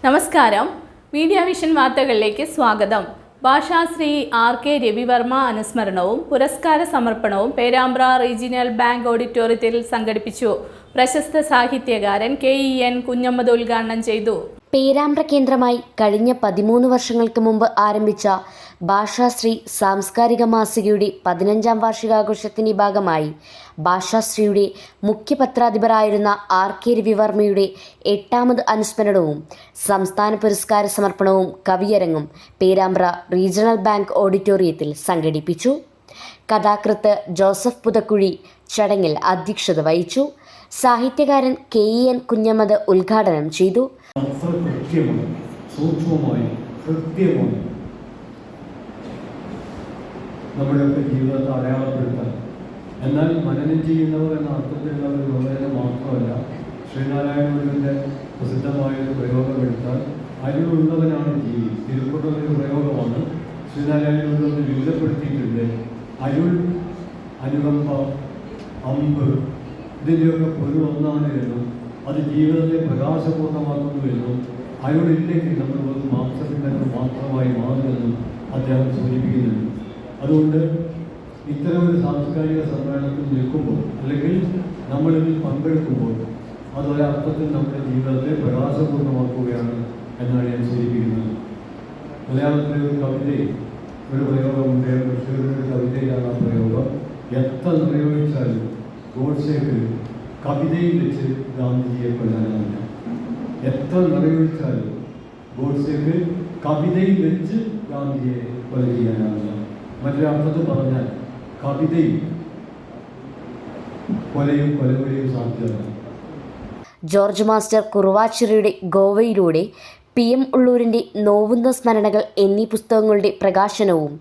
നമസ്കാരം. Media vision വാർത്തകളിലേക്ക് സ്വാഗതം. ഭാഷാശ്രീ ആർ.കെ. രവിവർമ്മ അനുസ്മരണവും പുരസ്കാര സമർപ്പണവും പേരാമ്പ്ര റീജിയണൽ ബാങ്ക് ഓഡിറ്റോറിയത്തിൽ സംഘടിപ്പിച്ചു. പ്രശസ്ത സാഹിത്യകാരൻ കെ.ഇ.എൻ. കുഞ്ഞമ്മദ് ഉദ്ഘാടനം ചെയ്തു. പേരാമ്പ്ര കേന്ദ്രമായി കഴിഞ്ഞ 13 വർഷങ്ങൾക്ക് മുമ്പ് ആരംഭിച്ച ഭാഷാശ്രീ സാംസ്കാരിക മാസികയുടെ 15ാം വാർഷികാഘോഷത്തിന്റെ ഭാഗമായി ഭാഷാശ്രീയുടെ മുഖ്യപത്രാധിപരായിരുന്ന ആർ.കെ. രവിവർമ്മയുടെ 8ാമത് അനുസ്മരണവും സംസ്ഥാന പുരസ്കാര സമർപ്പണവും കവിയരങ്ങും പേരാമ്പ്ര റീജിയണൽ ബാങ്ക് ഓഡിറ്റോറിയത്തിൽ സംഘടിപ്പിച്ചു. കഥാകൃത്ത് ജോസഫ് പുതക്കുഴി ചടങ്ങിൽ അധ്യക്ഷത വഹിച്ചു. സാഹിത്യകാരൻ കെ.ഇ.എൻ. കുഞ്ഞമ്മദ് ഉദ്ഘാടനം ചെയ്തു. സൂക്ഷ്മമായി കൃത്യമായി നമ്മുടെയൊക്കെ ജീവിതത്തെ അടയാളപ്പെടുത്താൻ, എന്നാൽ മനനം ചെയ്യുന്നവർ എന്ന അർത്ഥത്തിലുള്ള ഒരു നോവലിനെ മാത്രമല്ല, ശ്രീനാരായണ ഗുരുവിൻ്റെ പ്രസിദ്ധമായൊരു പ്രയോഗമെടുത്താൽ അറിവുള്ളവനാണ് ജീവി. തിരുക്കുറൊരു പ്രയോഗമാണ്. ശ്രീനാരായണ ഗുരു ഒന്ന് വിപുലപ്പെടുത്തിയിട്ടുണ്ട്. അരുൾ, അനുകമ്പ, അമ്പ് ഇതിൻ്റെയൊക്കെ പൊരുൾ ഒന്നാണ് എന്നും അത് ജീവിതത്തെ പ്രകാശപൂർണ്ണമാക്കുന്നു എന്നും അരുളില്ലെങ്കിൽ നമ്മൾ ഒരു മാംസപിണ്ഡങ്ങൾ മാത്രമായി മാറുമെന്നും അദ്ദേഹം സൂചിപ്പിക്കുന്നുണ്ട്. അതുകൊണ്ട് ഇത്തരമൊരു സാംസ്കാരിക സമ്മേളനത്തിൽ നിൽക്കുമ്പോൾ അല്ലെങ്കിൽ നമ്മളിതിൽ പങ്കെടുക്കുമ്പോൾ അതൊരർത്ഥത്തിൽ നമ്മുടെ ജീവിതത്തെ പ്രകാശപൂർണ്ണമാക്കുകയാണ് എന്നാണ് ഞാൻ സൂചിപ്പിക്കുന്നത്. മലയാളത്തിലെ ഒരു കവിതയിൽ ഒരു പ്രയോഗമുണ്ട്. ബഷീറിൻ്റെ ഒരു കവിതയിലാണ് ആ പ്രയോഗം. എത്ര പ്രയോഗിച്ചാലും ഗോഡ്സേക്ക് കവിതയിൽ വെച്ച് ഗാന്ധിജിയെ കൊല്ലാനാവില്ല. എത്ര നിറയൊഴിച്ചാലും ഗോഡ്സേക്ക് കവിതയിൽ വെച്ച് ഗാന്ധിജിയെ കൊല ചെയ്യാനാവില്ല. മറ്റൊരർത്ഥത്തിൽ പറഞ്ഞാൽ കവിതയും കൊലയും കൊലകൊലയും സാധ്യതയാണ്. ജോർജ് മാസ്റ്റർ കുറുവാച്ചിറിയുടെ ഗോവയിലൂടെ PM ഉള്ളൂരിൻ്റെ നോവുന്ന സ്മരണകൾ എന്നീ പുസ്തകങ്ങളുടെ പ്രകാശനവും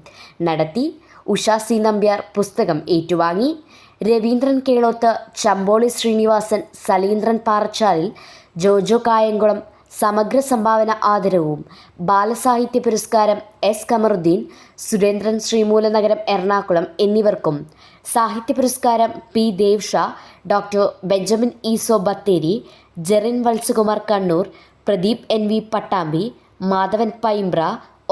നടത്തി. ഉഷാ സി നമ്പ്യാർ പുസ്തകം ഏറ്റുവാങ്ങി. രവീന്ദ്രൻ കേളോത്ത്, ചമ്പോളി ശ്രീനിവാസൻ, സലീന്ദ്രൻ പാറച്ചാലിൽ, ജോജോ കായംകുളം സമഗ്ര സംഭാവന ആദരവും ബാലസാഹിത്യ പുരസ്കാരം എസ് കമറുദ്ദീൻ, സുരേന്ദ്രൻ ശ്രീമൂലനഗരം എറണാകുളം എന്നിവർക്കും, സാഹിത്യ പുരസ്കാരം P. Devsha, doctor Benjamin Eso Bathery, Jerin Valsakumar Kannur, Pradeep NV Pattambi, Madhavan Paimbra,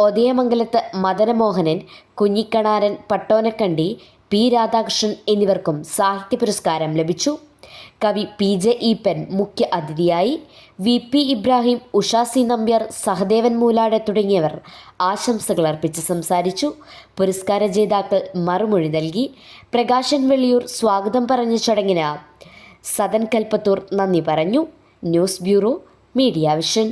Othayamangalath Madanamohanan, Kunhikkanaran Pattonakkandi, P. Radhakrishnan എന്നിവർക്കും സാഹിത്യ പുരസ്കാരം ലഭിച്ചു. കവി P.J. ഈപ്പൻ മുഖ്യ അതിഥിയായി. VP ഇബ്രാഹിം, ഉഷാ സി നമ്പ്യാർ, സഹദേവൻ മൂലാട് തുടങ്ങിയവർ ആശംസകൾ അർപ്പിച്ച് സംസാരിച്ചു. പുരസ്കാര ജേതാക്കൾ മറുമൊഴി നൽകി. പ്രകാശൻ വെള്ളിയൂർ സ്വാഗതം പറഞ്ഞ ചടങ്ങിന് സദൻ കൽപ്പത്തൂർ നന്ദി പറഞ്ഞു. News bureau, media vision.